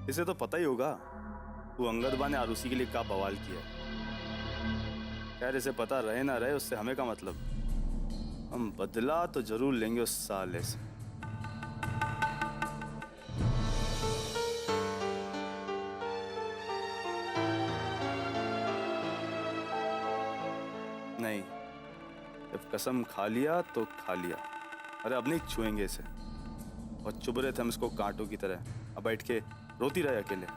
इसे तो पता ही होगा वो अंगद बा ने आरुषि के लिए क्या बवाल किया। खैर इसे पता रहे ना रहे उससे हमें क्या मतलब। हम बदला तो जरूर लेंगे उस साले से। नहीं, जब कसम खा लिया तो खा लिया। अरे अब नहीं छुएंगे इसे। और चुभ रहे थे हम इसको कांटों की तरह, अब बैठ के रोती रहे अकेले।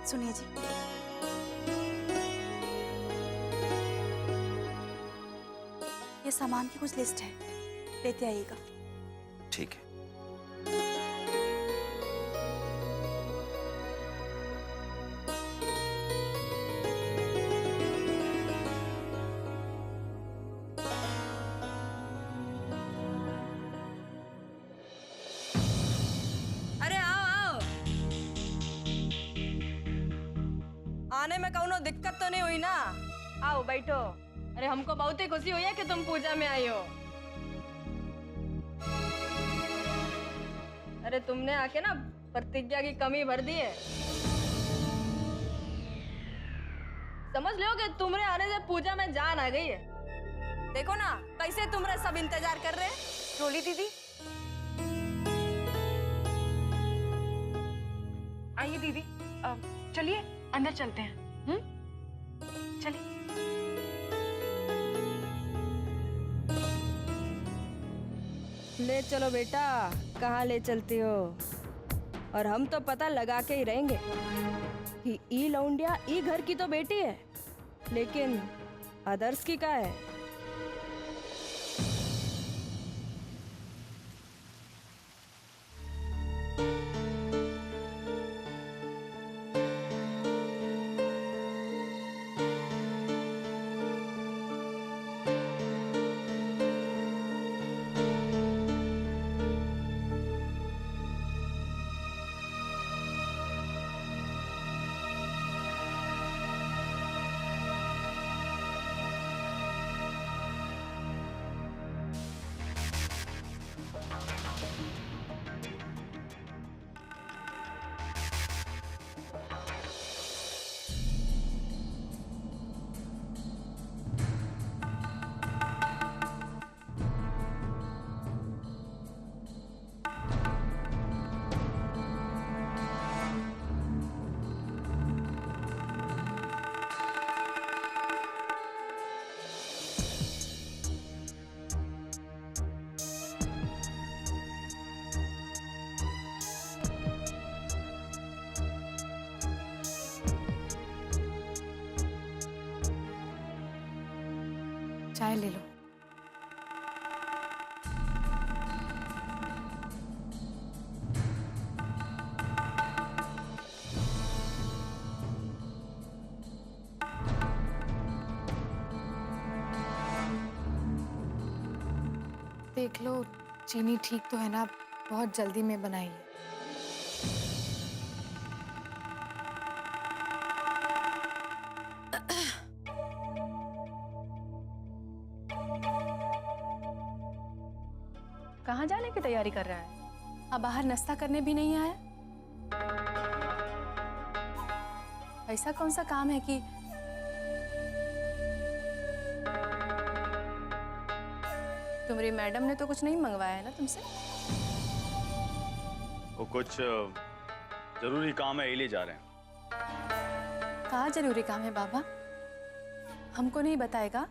सुनिए जी, ये सामान की कुछ लिस्ट है, लेते आइएगा। ठीक है। अरे आओ आओ, आने में कौनो दिक्कत तो नहीं हुई ना? आओ बैठो। अरे हमको बहुत ही खुशी हुई है कि तुम पूजा में आई हो। अरे तुमने आके ना प्रतिज्ञा की कमी भर दी है। समझ लो कि तुम्हारे आने से पूजा में जान आ गई है। देखो ना कैसे तुम्हारे सब इंतजार कर रहे हैं। रोली दीदी, आइए दीदी, चलिए अंदर चलते हैं। चलिए। ले चलो बेटा, कहाँ ले चलती हो? और हम तो पता लगा के ही रहेंगे कि ई लौंडिया ई घर की तो बेटी है, लेकिन अदर्स की क्या है? चाय ले लो। देख लो चीनी ठीक तो है ना? बहुत जल्दी में बनाई है। कहाँ जाने की तैयारी कर रहा है? अब बाहर नाश्ता करने भी नहीं आया? ऐसा कौन सा काम है कि तुम्हारी मैडम ने तो कुछ नहीं मंगवाया है ना तुमसे? वो कुछ जरूरी काम है, ले जा रहे हैं। कहाँ जरूरी काम है बाबा? हमको नहीं बताएगा?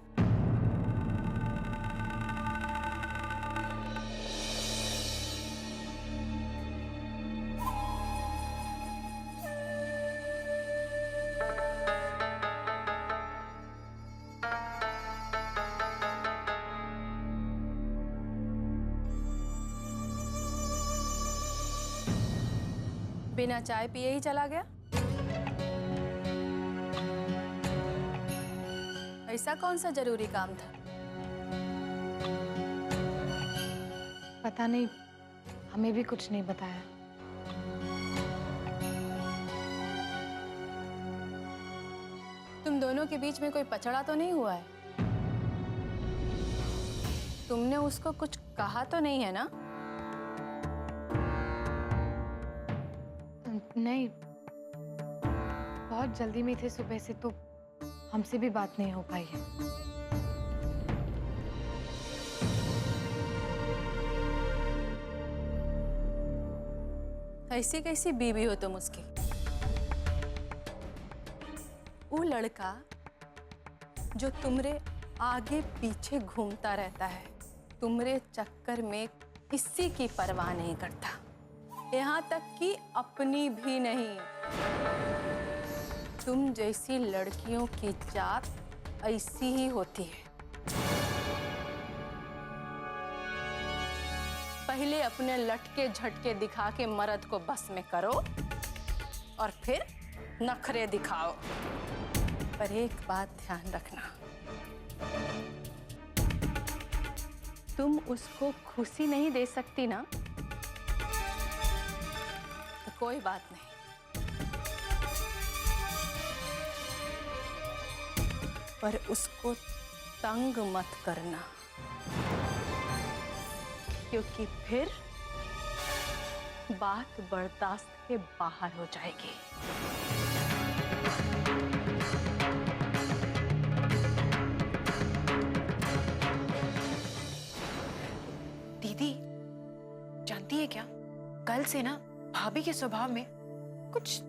बिना चाय पिए ही चला गया? ऐसा कौन सा जरूरी काम था? पता नहीं, हमें भी कुछ नहीं बताया। तुम दोनों के बीच में कोई पचड़ा तो नहीं हुआ है? तुमने उसको कुछ कहा तो नहीं है ना? नहीं, बहुत जल्दी में थे सुबह से, तो हमसे भी बात नहीं हो पाई है। ऐसी कैसी बीवी हो तुम उसकी? वो लड़का जो तुमरे आगे पीछे घूमता रहता है, तुमरे चक्कर में किसी की परवाह नहीं करता, यहाँ तक कि अपनी भी नहीं। तुम जैसी लड़कियों की जात ऐसी ही होती है। पहले अपने लटके झटके दिखा के मर्द को बस में करो और फिर नखरे दिखाओ। पर एक बात ध्यान रखना, तुम उसको खुशी नहीं दे सकती ना, तो कोई बात नहीं, पर उसको तंग मत करना, क्योंकि फिर बात बर्दाश्त के बाहर हो जाएगी। दीदी, जानती है क्या, कल से ना भाभी के स्वभाव में कुछ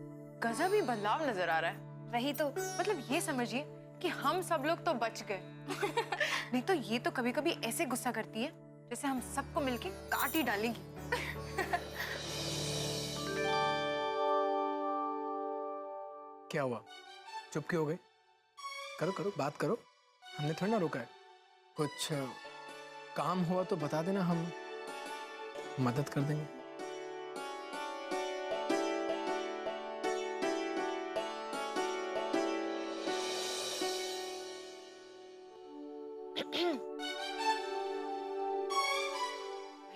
गजब ही बदलाव नजर आ रहा है। वही तो, मतलब ये समझिए कि हम सब लोग तो बच गए नहीं तो ये तो कभी कभी ऐसे गुस्सा करती है जैसे हम सबको मिलके काट ही डालेंगी। क्या हुआ, चुप क्यों हो गए? करो करो, बात करो, हमने थोड़ा ना रोका है। कुछ काम हुआ तो बता देना, हम मदद कर देंगे।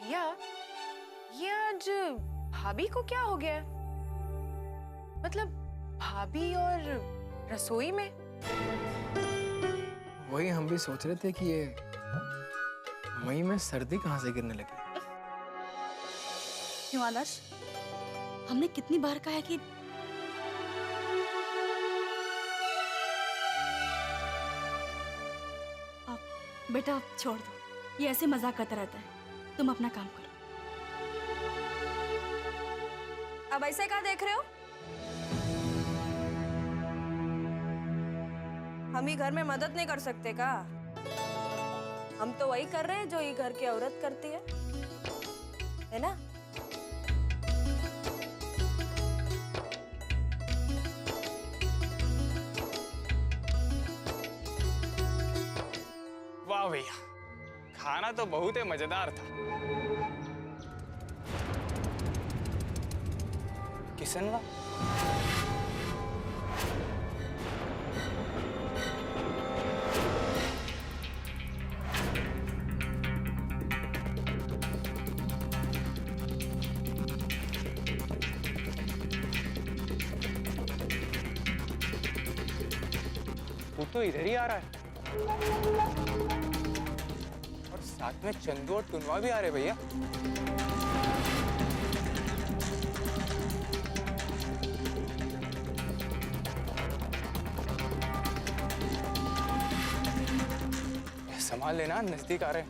भैया, ये आज भाभी को क्या हो गया है? मतलब भाभी और रसोई में? वही हम भी सोच रहे थे कि ये मई में सर्दी कहाँ से गिरने लगी। क्यों आदर्श, हमने कितनी बार कहा है कि बेटा अब छोड़ दो, ये ऐसे मजाक करता रहता है, तुम अपना काम करो। अब ऐसे क्या देख रहे हो? हम ही घर में मदद नहीं कर सकते का? हम तो वही कर रहे हैं जो ये घर की औरत करती है ना? वाह भैया, खाना तो बहुत ही मजेदार था। किसनवा, वो तो इधर ही आ रहा है और साथ में चंदू और टुनवा भी आ रहे भैया। संभाल लेना, नजदीक आ रहे हैं।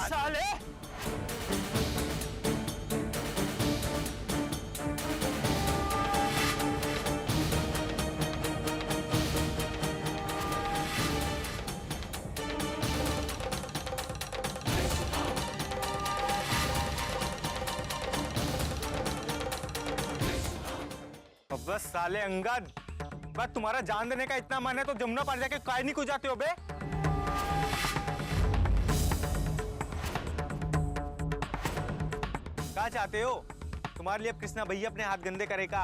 साले, साले अंगद, बस तुम्हारा जान देने का इतना मन है तो जमुना पार जाके काय नहीं कुछ जाते हो बे? क्या चाहते हो? तुम्हारे लिए अब कृष्णा भैया अपने हाथ गंदे करेगा।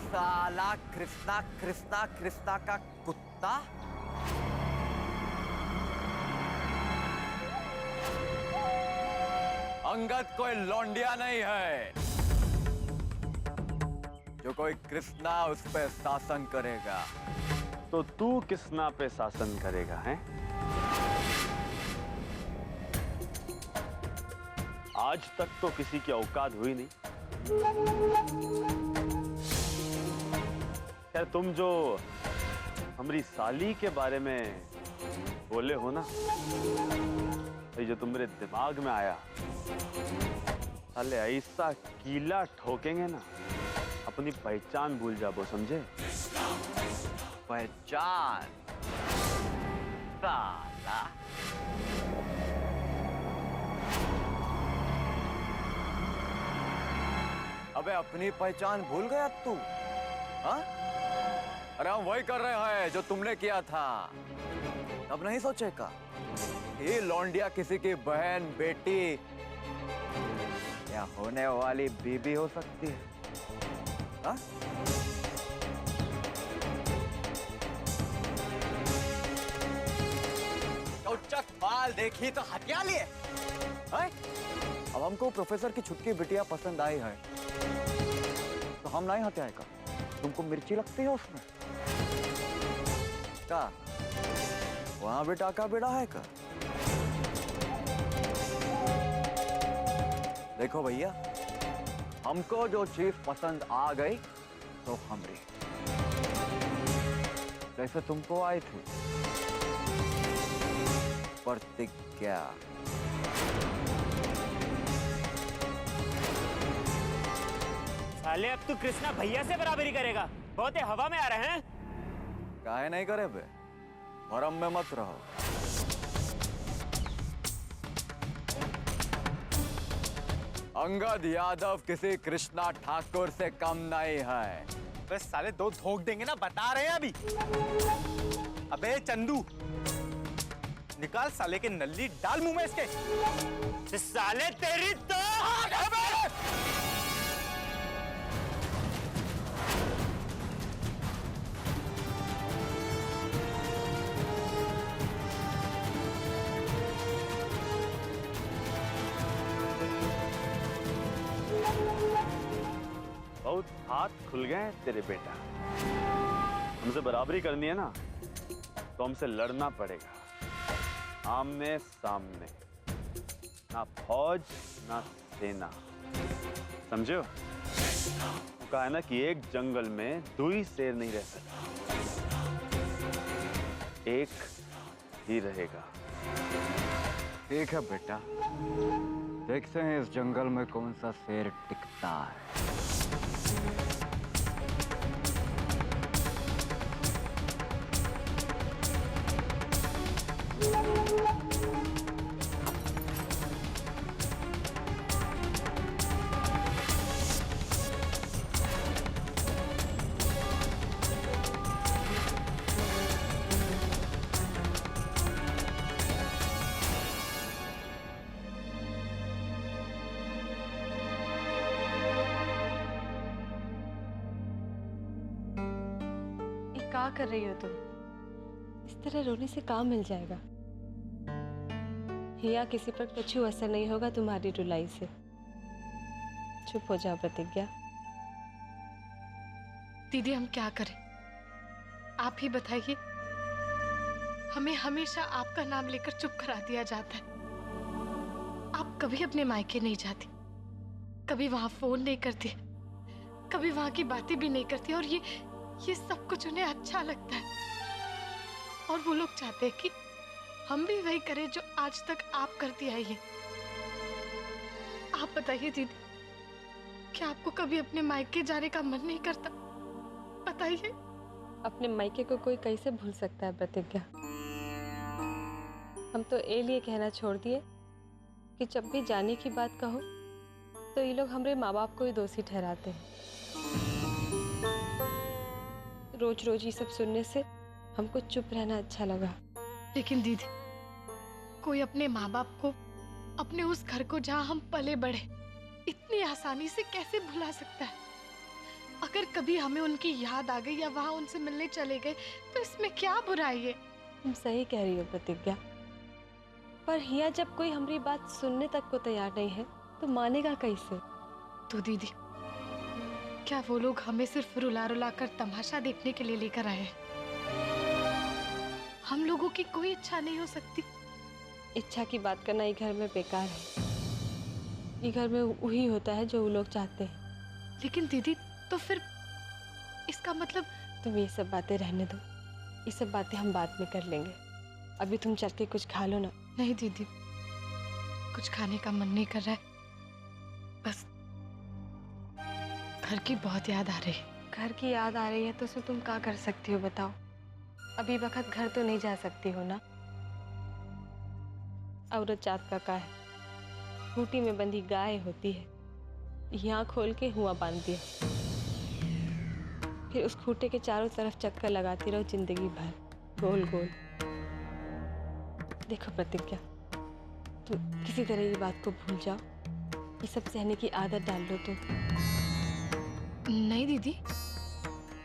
साला कृष्णा कृष्णा कृष्णा का कुत्ता। अंगद कोई लौंडिया नहीं है जो कोई कृष्णा उस पे शासन करेगा। तो तू कृष्णा पे शासन करेगा हैं? आज तक तो किसी की औकात हुई नहीं। खैर, तुम जो हमारी साली के बारे में बोले हो ना, ये जो तुम्हारे दिमाग में आया, साले ऐसा कीला ठोकेंगे ना, अपनी पहचान भूल जाओ, समझे? पहचान? साला अबे अपनी पहचान भूल गया तू? हाँ? अरे हम वही कर रहे हैं जो तुमने किया था। अब नहीं सोचेगा ये लौंडिया किसी की बहन, बेटी या होने वाली बीबी हो सकती है। हाँ? चौचक बाल देखी तो हटिया लिए। हैं? अब हमको प्रोफेसर की छुटकी बिटिया पसंद आई है तो हम नहीं हत्याएगा। तुमको मिर्ची लगती है उसमें क्या? वहां भी टाका बेड़ा है का? देखो भैया, हमको जो चीज पसंद आ गई तो हमरी, जैसे तुमको आई थी प्रतिज्ञा। साले अब तू कृष्णा भैया से बराबरी करेगा? बहुत ही हवा में आ रहे हैं। काहे नहीं करे बे? भरम में मत रहो। अंगद यादव किसी कृष्णा ठाकुर से कम नहीं है। बस साले दो ठोक देंगे ना, बता रहे हैं अभी। अबे चंदू, निकाल साले के नल्ली, डाल मुंह में इसके। साले तेरी तो बहुत हाथ खुल गए हैं तेरे बेटा। हमसे बराबरी करनी है ना तो हमसे लड़ना पड़ेगा, आमने सामने, ना फौज ना सेना, समझो? कहा है ना कि एक जंगल में दो ही शेर नहीं रह सकते, एक ही रहेगा। ठीक है बेटा, देखते हैं इस जंगल में कौन सा शेर टिकता है। क्या कर रही हो तुम? इस तरह रोने से काम मिल जाएगा। या किसी पर कुछ असर नहीं होगा तुम्हारी रुलाई से। चुप हो जाओ प्रतिज्ञा। दीदी हम क्या करें, आप ही बताइए। हमें हमेशा आपका नाम लेकर चुप करा दिया जाता है। आप कभी अपने मायके नहीं जाती, कभी वहां फोन नहीं करती, कभी वहां की बातें भी नहीं करती, और ये सब कुछ उन्हें अच्छा लगता है। और वो लोग चाहते हैं कि हम भी वही करें जो आज तक आप करती आई हैं। आप बताइए दीदी, क्या आपको कभी अपने मायके जाने का मन नहीं करता? बताइए। अपने मायके को कोई कैसे भूल सकता है प्रतिज्ञा? हम तो ये लिए कहना छोड़ दिए कि जब भी जाने की बात कहो तो ये लोग हमारे माँ बाप को ही दोषी ठहराते हैं। रोज रोज ये सब सुनने से हमको चुप रहना अच्छा लगा। लेकिन दीदी, कोई अपने माँ बाप को, अपने उस घर को जहाँ हम पले बढ़े, इतनी आसानी से कैसे भुला सकता है? अगर कभी हमें उनकी याद आ गई या वहाँ उनसे मिलने चले गए तो इसमें क्या बुराई है? तुम सही कह रही हो प्रतिज्ञा, पर यहाँ जब कोई हमारी बात सुनने तक को तैयार नहीं है तो मानेगा कैसे? तो दीदी, क्या वो लोग हमें सिर्फ रुला रुला कर तमाशा देखने के लिए लेकर आए हैं? हम लोगों की कोई इच्छा नहीं हो सकती? इच्छा की बात करना ये घर में बेकार है। ये घर में वही होता है जो वो लोग चाहते हैं। लेकिन दीदी, तो फिर इसका मतलब? तुम ये सब बातें रहने दो, ये सब बातें हम बाद में कर लेंगे। अभी तुम चल के कुछ खा लो ना। नहीं दीदी, कुछ खाने का मन नहीं कर रहा है, बस घर की बहुत याद आ रही है। घर की याद आ रही है तो उसमें तुम क्या कर सकती हो बताओ? अभी वक्त घर तो नहीं जा सकती हो ना। औरत जात का है, खूंटी में बंधी गाय होती है, यहाँ खोल के हुआ बांध दिया, फिर उस खूंटे के चारों तरफ चक्कर लगाती रहो जिंदगी भर, गोल गोल। देखो प्रतिज्ञा, तुम किसी तरह ये बात को भूल जाओ, ये सब सहने की आदत डाल लो तुम। नहीं दीदी,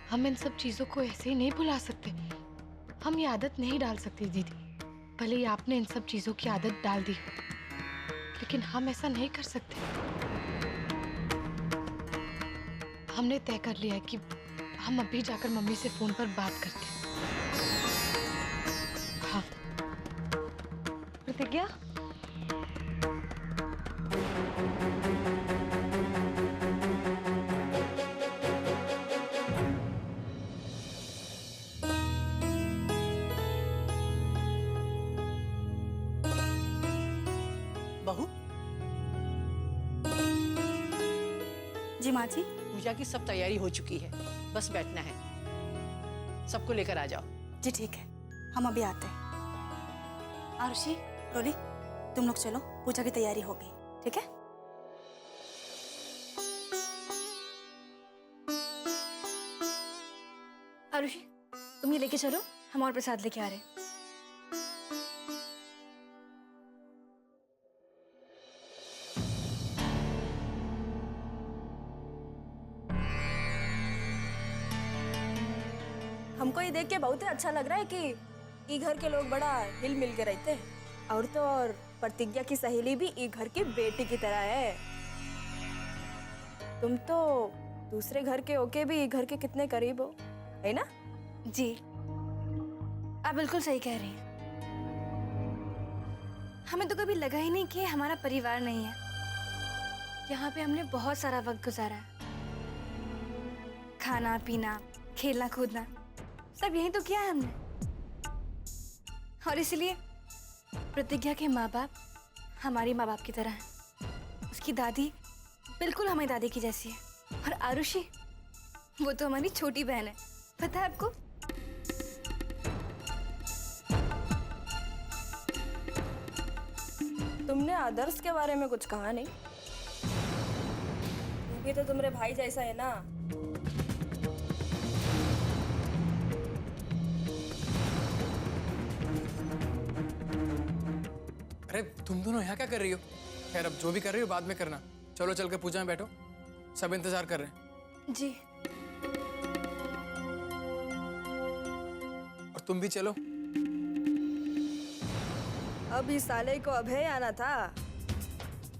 हम इन सब चीजों को ऐसे ही नहीं भुला सकते। हम ये आदत नहीं डाल सकते दीदी। भले ही आपने इन सब चीजों की आदत डाल दी हो, लेकिन हम ऐसा नहीं कर सकते। हमने तय कर लिया है कि हम अभी जाकर मम्मी से फोन पर बात करते हैं। हाँ प्रतिज्ञा, बहू, जी माँ जी। पूजा की सब तैयारी हो चुकी है, बस बैठना है। सबको लेकर आ जाओ। जी ठीक है, हम अभी आते हैं। आरुषि, रोली, तुम लोग चलो, पूजा की तैयारी हो गई, ठीक है? आरुषि, तुम ये लेके चलो, हम और प्रसाद लेके आ रहे हैं। हमको ये देख के बहुत ही अच्छा लग रहा है कि ई घर के लोग बड़ा हिल मिल के रहते हैं। और तो और प्रतिज्ञा की सहेली भी ई घर की बेटी की तरह है। तुम तो दूसरे घर के होके भी ई घर के कितने करीब हो, है ना? जी, आप बिल्कुल सही कह रही हैं। हमें तो कभी लगा ही नहीं कि हमारा परिवार नहीं है। यहाँ पे हमने बहुत सारा वक्त गुजारा है, खाना पीना, खेलना कूदना, सब यही तो किया है हमने। और इसलिए प्रतिज्ञा के माँ बाप हमारी माँ बाप की तरह हैं। उसकी दादी बिल्कुल हमारी दादी की जैसी है। और आरुषि, वो तो हमारी छोटी बहन है, पता है आपको? तुमने आदर्श के बारे में कुछ कहा नहीं। वो भी तो तुम्हारे भाई जैसा है ना। अरे तुम दोनों यहाँ क्या कर रही हो? खैर, अब जो भी कर रही हो बाद में करना। चलो चल के पूजा में बैठो, सब इंतजार कर रहे हैं। जी। और तुम भी चलो। अब इस साले को अभय आना था,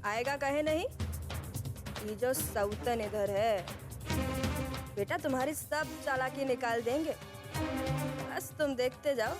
आएगा कहे नहीं? ये जो सौतन इधर है बेटा, तुम्हारी सब चालाकी निकाल देंगे, बस तुम देखते जाओ।